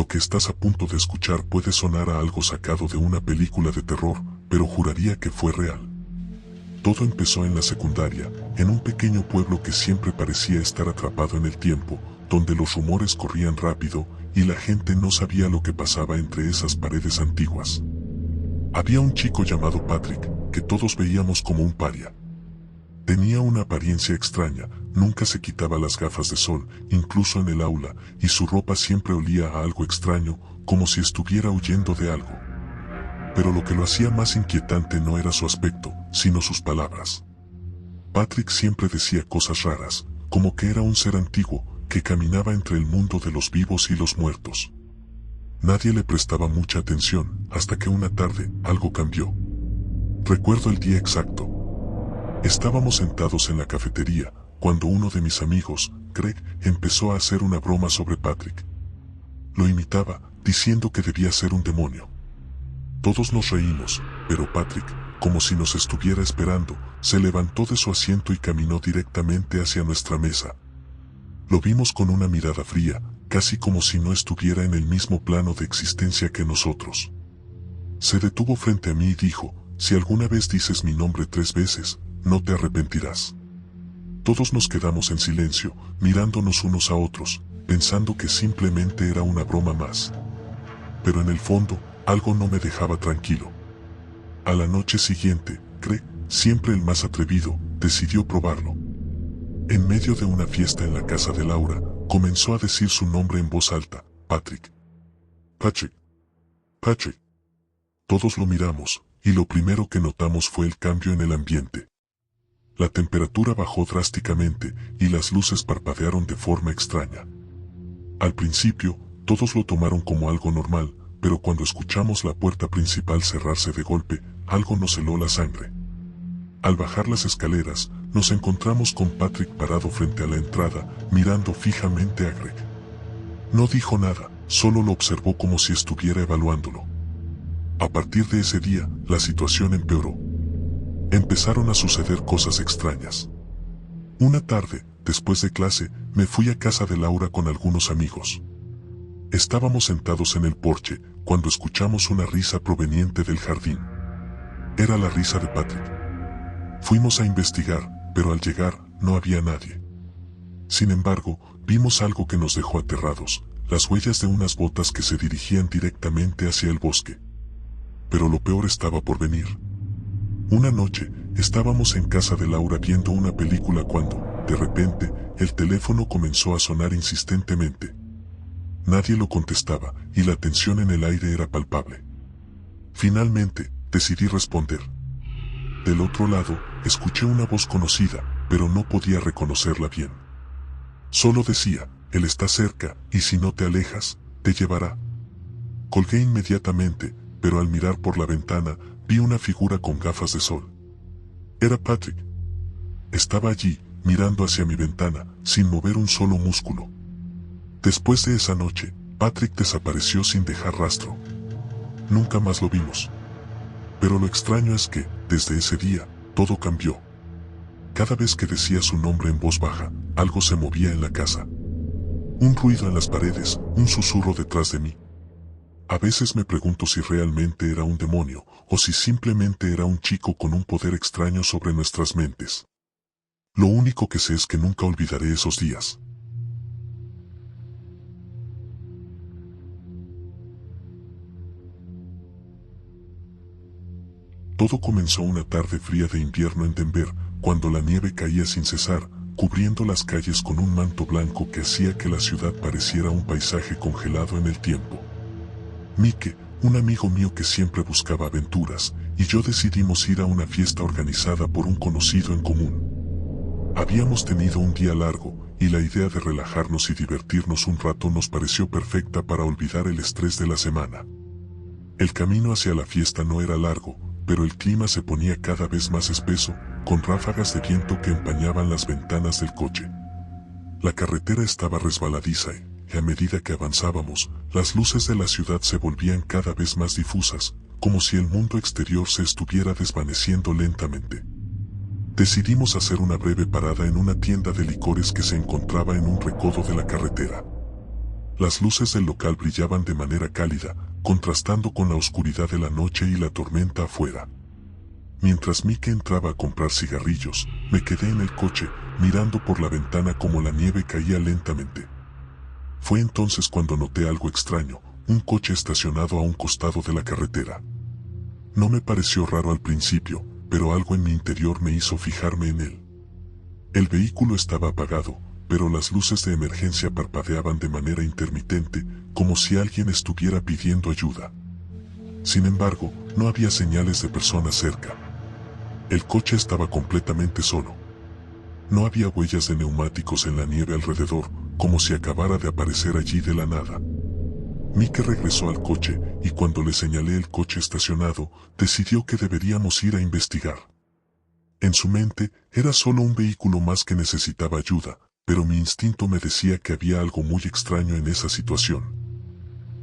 lo que estás a punto de escuchar puede sonar a algo sacado de una película de terror, pero juraría que fue real. Todo empezó en la secundaria, en un pequeño pueblo que siempre parecía estar atrapado en el tiempo, donde los rumores corrían rápido y la gente no sabía lo que pasaba entre esas paredes antiguas. Había un chico llamado Patrick, que todos veíamos como un paria. Tenía una apariencia extraña, nunca se quitaba las gafas de sol, incluso en el aula, y su ropa siempre olía a algo extraño, como si estuviera huyendo de algo. Pero lo que lo hacía más inquietante no era su aspecto, sino sus palabras. Patrick siempre decía cosas raras, como que era un ser antiguo, que caminaba entre el mundo de los vivos y los muertos. Nadie le prestaba mucha atención, hasta que una tarde, algo cambió. Recuerdo el día exacto. Estábamos sentados en la cafetería, cuando uno de mis amigos, Greg, empezó a hacer una broma sobre Patrick. Lo imitaba, diciendo que debía ser un demonio. Todos nos reímos, pero Patrick, como si nos estuviera esperando, se levantó de su asiento y caminó directamente hacia nuestra mesa. Lo vimos con una mirada fría, casi como si no estuviera en el mismo plano de existencia que nosotros. Se detuvo frente a mí y dijo: si alguna vez dices mi nombre 3 veces, no te arrepentirás. Todos nos quedamos en silencio, mirándonos unos a otros, pensando que simplemente era una broma más. Pero en el fondo, algo no me dejaba tranquilo. A la noche siguiente, Greg, siempre el más atrevido, decidió probarlo. En medio de una fiesta en la casa de Laura, comenzó a decir su nombre en voz alta: Patrick. Patrick. Patrick. Todos lo miramos, y lo primero que notamos fue el cambio en el ambiente. La temperatura bajó drásticamente, y las luces parpadearon de forma extraña. Al principio, todos lo tomaron como algo normal, pero cuando escuchamos la puerta principal cerrarse de golpe, algo nos heló la sangre. Al bajar las escaleras, nos encontramos con Patrick parado frente a la entrada, mirando fijamente a Greg. No dijo nada, solo lo observó como si estuviera evaluándolo. A partir de ese día, la situación empeoró. Empezaron a suceder cosas extrañas. Una tarde, después de clase, me fui a casa de Laura con algunos amigos. Estábamos sentados en el porche, cuando escuchamos una risa proveniente del jardín. Era la risa de Patrick. Fuimos a investigar, pero al llegar, no había nadie. Sin embargo, vimos algo que nos dejó aterrados: las huellas de unas botas que se dirigían directamente hacia el bosque. Pero lo peor estaba por venir. Una noche, estábamos en casa de Laura viendo una película cuando, de repente, el teléfono comenzó a sonar insistentemente. Nadie lo contestaba, y la tensión en el aire era palpable. Finalmente, decidí responder. Del otro lado, escuché una voz conocida, pero no podía reconocerla bien. Solo decía: él está cerca, y si no te alejas, te llevará. Colgué inmediatamente, pero al mirar por la ventana, vi una figura con gafas de sol. Era Patrick. Estaba allí, mirando hacia mi ventana, sin mover un solo músculo. Después de esa noche, Patrick desapareció sin dejar rastro. Nunca más lo vimos. Pero lo extraño es que, desde ese día, todo cambió. Cada vez que decía su nombre en voz baja, algo se movía en la casa. Un ruido en las paredes, un susurro detrás de mí. A veces me pregunto si realmente era un demonio, o si simplemente era un chico con un poder extraño sobre nuestras mentes. Lo único que sé es que nunca olvidaré esos días. Todo comenzó una tarde fría de invierno en Denver, cuando la nieve caía sin cesar, cubriendo las calles con un manto blanco que hacía que la ciudad pareciera un paisaje congelado en el tiempo. Mike, un amigo mío que siempre buscaba aventuras, y yo decidimos ir a una fiesta organizada por un conocido en común. Habíamos tenido un día largo, y la idea de relajarnos y divertirnos un rato nos pareció perfecta para olvidar el estrés de la semana. El camino hacia la fiesta no era largo, pero el clima se ponía cada vez más espeso, con ráfagas de viento que empañaban las ventanas del coche. La carretera estaba resbaladiza y a medida que avanzábamos, las luces de la ciudad se volvían cada vez más difusas, como si el mundo exterior se estuviera desvaneciendo lentamente. Decidimos hacer una breve parada en una tienda de licores que se encontraba en un recodo de la carretera. Las luces del local brillaban de manera cálida, contrastando con la oscuridad de la noche y la tormenta afuera. Mientras Mike entraba a comprar cigarrillos, me quedé en el coche, mirando por la ventana como la nieve caía lentamente. Fue entonces cuando noté algo extraño, un coche estacionado a un costado de la carretera. No me pareció raro al principio, pero algo en mi interior me hizo fijarme en él. El vehículo estaba apagado, pero las luces de emergencia parpadeaban de manera intermitente, como si alguien estuviera pidiendo ayuda. Sin embargo, no había señales de personas cerca. El coche estaba completamente solo. No había huellas de neumáticos en la nieve alrededor, como si acabara de aparecer allí de la nada. Mike regresó al coche, y cuando le señalé el coche estacionado, decidió que deberíamos ir a investigar. En su mente, era solo un vehículo más que necesitaba ayuda, pero mi instinto me decía que había algo muy extraño en esa situación.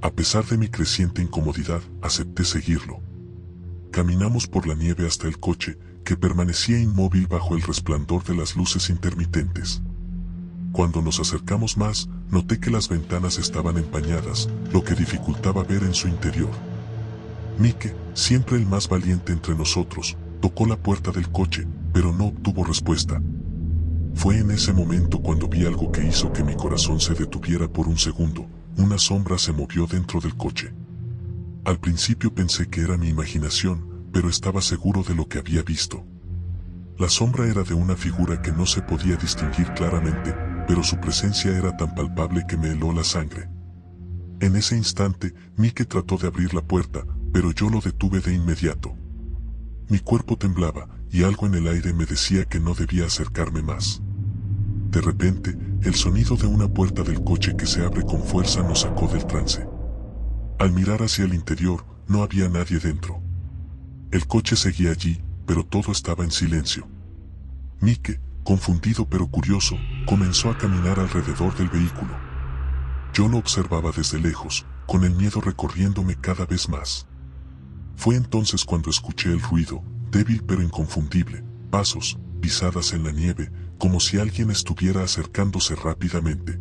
A pesar de mi creciente incomodidad, acepté seguirlo. Caminamos por la nieve hasta el coche, que permanecía inmóvil bajo el resplandor de las luces intermitentes. Cuando nos acercamos más, noté que las ventanas estaban empañadas, lo que dificultaba ver en su interior. Mike, siempre el más valiente entre nosotros, tocó la puerta del coche, pero no obtuvo respuesta. Fue en ese momento cuando vi algo que hizo que mi corazón se detuviera por un segundo. Una sombra se movió dentro del coche. Al principio pensé que era mi imaginación, pero estaba seguro de lo que había visto. La sombra era de una figura que no se podía distinguir claramente, pero su presencia era tan palpable que me heló la sangre. En ese instante, Mike trató de abrir la puerta, pero yo lo detuve de inmediato. Mi cuerpo temblaba, y algo en el aire me decía que no debía acercarme más. De repente, el sonido de una puerta del coche que se abre con fuerza nos sacó del trance. Al mirar hacia el interior, no había nadie dentro. El coche seguía allí, pero todo estaba en silencio. Mike, confundido pero curioso, comenzó a caminar alrededor del vehículo. Yo lo observaba desde lejos, con el miedo recorriéndome cada vez más. Fue entonces cuando escuché el ruido, débil pero inconfundible, pasos, pisadas en la nieve, como si alguien estuviera acercándose rápidamente.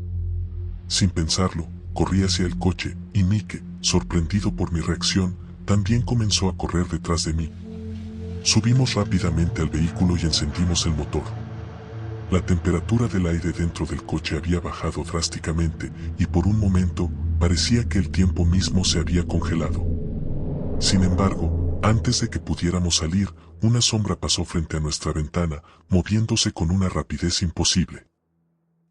Sin pensarlo, corrí hacia el coche, y Mike, sorprendido por mi reacción, también comenzó a correr detrás de mí. Subimos rápidamente al vehículo y encendimos el motor. La temperatura del aire dentro del coche había bajado drásticamente, y por un momento, parecía que el tiempo mismo se había congelado. Sin embargo, antes de que pudiéramos salir, una sombra pasó frente a nuestra ventana, moviéndose con una rapidez imposible.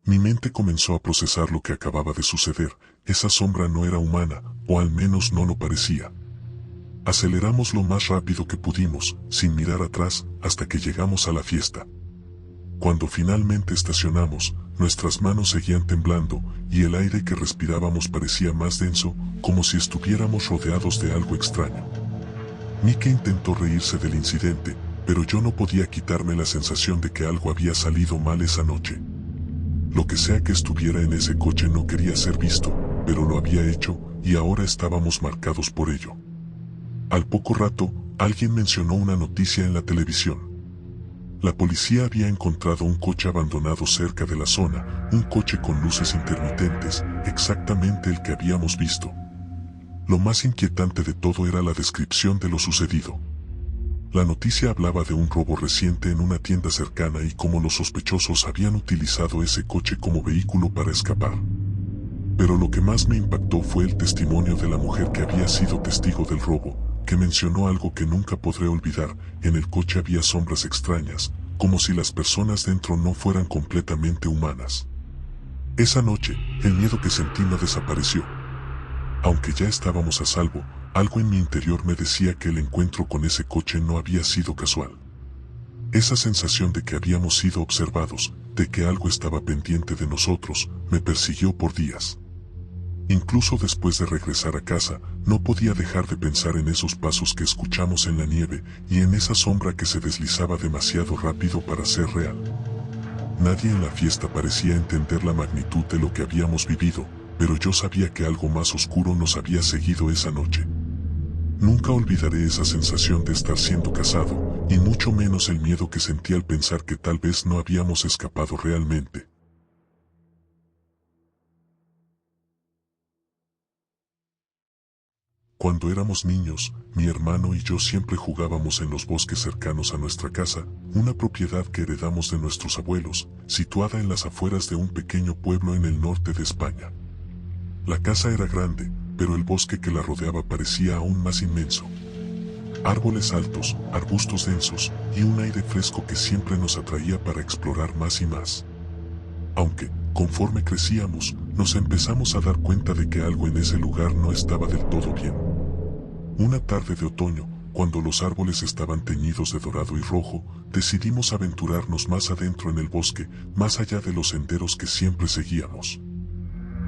Mi mente comenzó a procesar lo que acababa de suceder. Esa sombra no era humana, o al menos no lo parecía. Aceleramos lo más rápido que pudimos, sin mirar atrás, hasta que llegamos a la fiesta. Cuando finalmente estacionamos, nuestras manos seguían temblando, y el aire que respirábamos parecía más denso, como si estuviéramos rodeados de algo extraño. Mike intentó reírse del incidente, pero yo no podía quitarme la sensación de que algo había salido mal esa noche. Lo que sea que estuviera en ese coche no quería ser visto, pero lo había hecho, y ahora estábamos marcados por ello. Al poco rato, alguien mencionó una noticia en la televisión. La policía había encontrado un coche abandonado cerca de la zona, un coche con luces intermitentes, exactamente el que habíamos visto. Lo más inquietante de todo era la descripción de lo sucedido. La noticia hablaba de un robo reciente en una tienda cercana y cómo los sospechosos habían utilizado ese coche como vehículo para escapar. Pero lo que más me impactó fue el testimonio de la mujer que había sido testigo del robo, que mencionó algo que nunca podré olvidar. En el coche había sombras extrañas, como si las personas dentro no fueran completamente humanas. Esa noche, el miedo que sentí no desapareció. Aunque ya estábamos a salvo, algo en mi interior me decía que el encuentro con ese coche no había sido casual. Esa sensación de que habíamos sido observados, de que algo estaba pendiente de nosotros, me persiguió por días. Incluso después de regresar a casa, no podía dejar de pensar en esos pasos que escuchamos en la nieve y en esa sombra que se deslizaba demasiado rápido para ser real. Nadie en la fiesta parecía entender la magnitud de lo que habíamos vivido, pero yo sabía que algo más oscuro nos había seguido esa noche. Nunca olvidaré esa sensación de estar siendo cazado, y mucho menos el miedo que sentí al pensar que tal vez no habíamos escapado realmente. Cuando éramos niños, mi hermano y yo siempre jugábamos en los bosques cercanos a nuestra casa, una propiedad que heredamos de nuestros abuelos, situada en las afueras de un pequeño pueblo en el norte de España. La casa era grande, pero el bosque que la rodeaba parecía aún más inmenso. Árboles altos, arbustos densos y un aire fresco que siempre nos atraía para explorar más y más. Aunque, conforme crecíamos, nos empezamos a dar cuenta de que algo en ese lugar no estaba del todo bien. Una tarde de otoño, cuando los árboles estaban teñidos de dorado y rojo, decidimos aventurarnos más adentro en el bosque, más allá de los senderos que siempre seguíamos.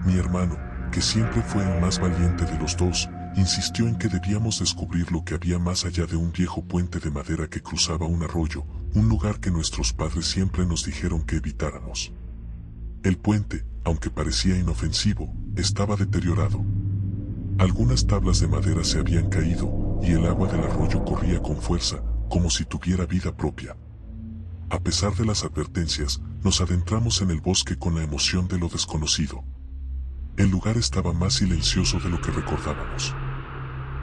Mi hermano, que siempre fue el más valiente de los dos, insistió en que debíamos descubrir lo que había más allá de un viejo puente de madera que cruzaba un arroyo, un lugar que nuestros padres siempre nos dijeron que evitáramos. El puente, aunque parecía inofensivo, estaba deteriorado. Algunas tablas de madera se habían caído, y el agua del arroyo corría con fuerza, como si tuviera vida propia. A pesar de las advertencias, nos adentramos en el bosque con la emoción de lo desconocido. El lugar estaba más silencioso de lo que recordábamos.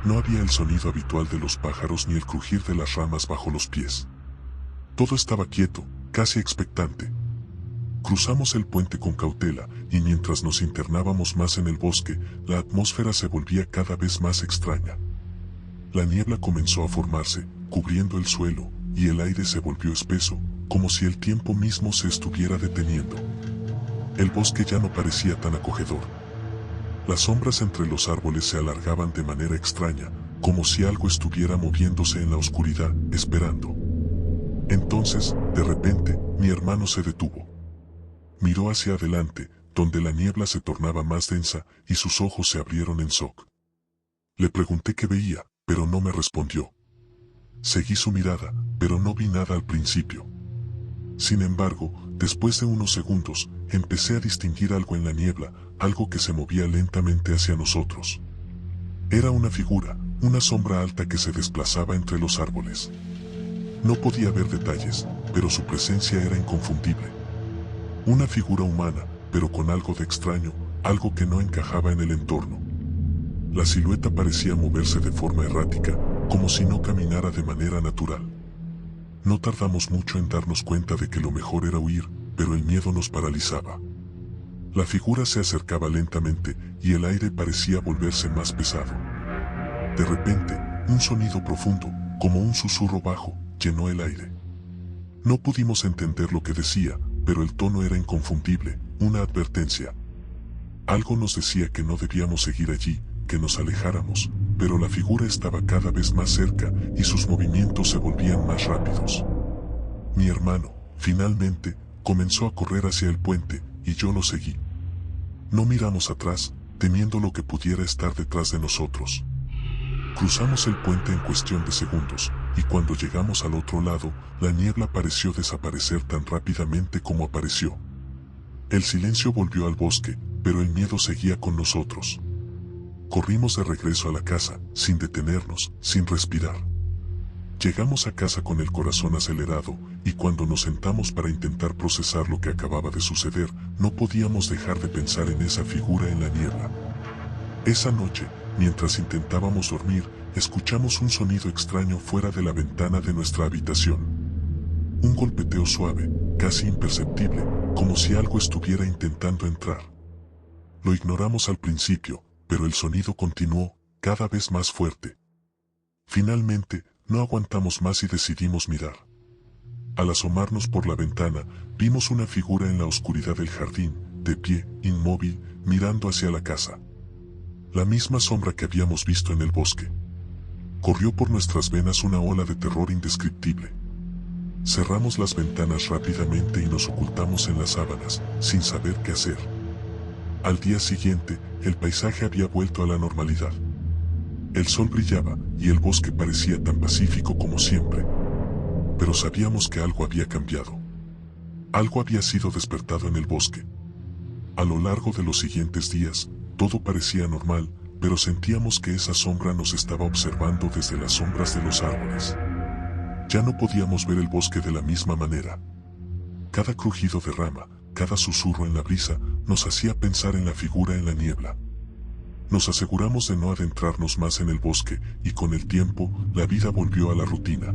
No había el sonido habitual de los pájaros ni el crujir de las ramas bajo los pies. Todo estaba quieto, casi expectante. Cruzamos el puente con cautela, y mientras nos internábamos más en el bosque, la atmósfera se volvía cada vez más extraña. La niebla comenzó a formarse, cubriendo el suelo, y el aire se volvió espeso, como si el tiempo mismo se estuviera deteniendo. El bosque ya no parecía tan acogedor. Las sombras entre los árboles se alargaban de manera extraña, como si algo estuviera moviéndose en la oscuridad, esperando. Entonces, de repente, mi hermano se detuvo. Miró hacia adelante, donde la niebla se tornaba más densa, y sus ojos se abrieron en shock. Le pregunté qué veía, pero no me respondió. Seguí su mirada, pero no vi nada al principio. Sin embargo, después de unos segundos, empecé a distinguir algo en la niebla, algo que se movía lentamente hacia nosotros. Era una figura, una sombra alta que se desplazaba entre los árboles. No podía ver detalles, pero su presencia era inconfundible. Una figura humana, pero con algo de extraño, algo que no encajaba en el entorno. La silueta parecía moverse de forma errática, como si no caminara de manera natural. No tardamos mucho en darnos cuenta de que lo mejor era huir, pero el miedo nos paralizaba. La figura se acercaba lentamente, y el aire parecía volverse más pesado. De repente, un sonido profundo, como un susurro bajo, llenó el aire. No pudimos entender lo que decía, pero el tono era inconfundible, una advertencia. Algo nos decía que no debíamos seguir allí, que nos alejáramos, pero la figura estaba cada vez más cerca y sus movimientos se volvían más rápidos. Mi hermano, finalmente, comenzó a correr hacia el puente, y yo lo seguí. No miramos atrás, temiendo lo que pudiera estar detrás de nosotros. Cruzamos el puente en cuestión de segundos, y cuando llegamos al otro lado, la niebla pareció desaparecer tan rápidamente como apareció. El silencio volvió al bosque, pero el miedo seguía con nosotros. Corrimos de regreso a la casa, sin detenernos, sin respirar. Llegamos a casa con el corazón acelerado, y cuando nos sentamos para intentar procesar lo que acababa de suceder, no podíamos dejar de pensar en esa figura en la niebla. Esa noche, mientras intentábamos dormir, escuchamos un sonido extraño fuera de la ventana de nuestra habitación. Un golpeteo suave, casi imperceptible, como si algo estuviera intentando entrar. Lo ignoramos al principio, pero el sonido continuó, cada vez más fuerte. Finalmente, no aguantamos más y decidimos mirar. Al asomarnos por la ventana, vimos una figura en la oscuridad del jardín, de pie, inmóvil, mirando hacia la casa. La misma sombra que habíamos visto en el bosque. Corrió por nuestras venas una ola de terror indescriptible. Cerramos las ventanas rápidamente y nos ocultamos en las sábanas, sin saber qué hacer. Al día siguiente, el paisaje había vuelto a la normalidad. El sol brillaba, y el bosque parecía tan pacífico como siempre. Pero sabíamos que algo había cambiado. Algo había sido despertado en el bosque. A lo largo de los siguientes días, todo parecía normal, pero sentíamos que esa sombra nos estaba observando desde las sombras de los árboles. Ya no podíamos ver el bosque de la misma manera. Cada crujido de rama, cada susurro en la brisa, nos hacía pensar en la figura en la niebla. Nos aseguramos de no adentrarnos más en el bosque, y con el tiempo, la vida volvió a la rutina.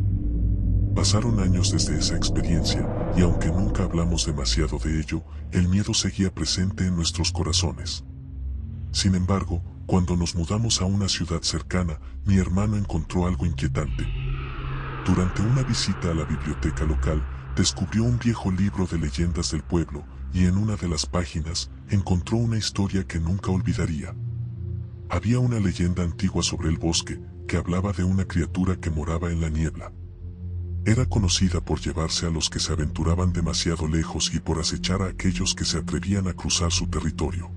Pasaron años desde esa experiencia, y aunque nunca hablamos demasiado de ello, el miedo seguía presente en nuestros corazones. Sin embargo, cuando nos mudamos a una ciudad cercana, mi hermano encontró algo inquietante. Durante una visita a la biblioteca local, descubrió un viejo libro de leyendas del pueblo, y en una de las páginas, encontró una historia que nunca olvidaría. Había una leyenda antigua sobre el bosque, que hablaba de una criatura que moraba en la niebla. Era conocida por llevarse a los que se aventuraban demasiado lejos y por acechar a aquellos que se atrevían a cruzar su territorio.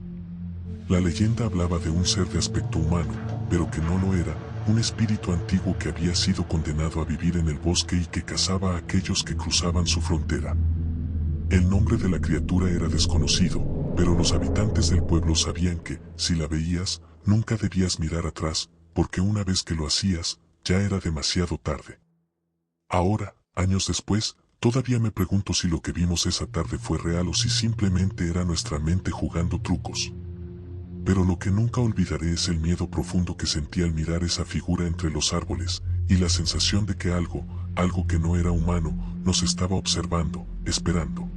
La leyenda hablaba de un ser de aspecto humano, pero que no lo era, un espíritu antiguo que había sido condenado a vivir en el bosque y que cazaba a aquellos que cruzaban su frontera. El nombre de la criatura era desconocido, pero los habitantes del pueblo sabían que, si la veías, nunca debías mirar atrás, porque una vez que lo hacías, ya era demasiado tarde. Ahora, años después, todavía me pregunto si lo que vimos esa tarde fue real o si simplemente era nuestra mente jugando trucos. Pero lo que nunca olvidaré es el miedo profundo que sentí al mirar esa figura entre los árboles, y la sensación de que algo que no era humano, nos estaba observando, esperando.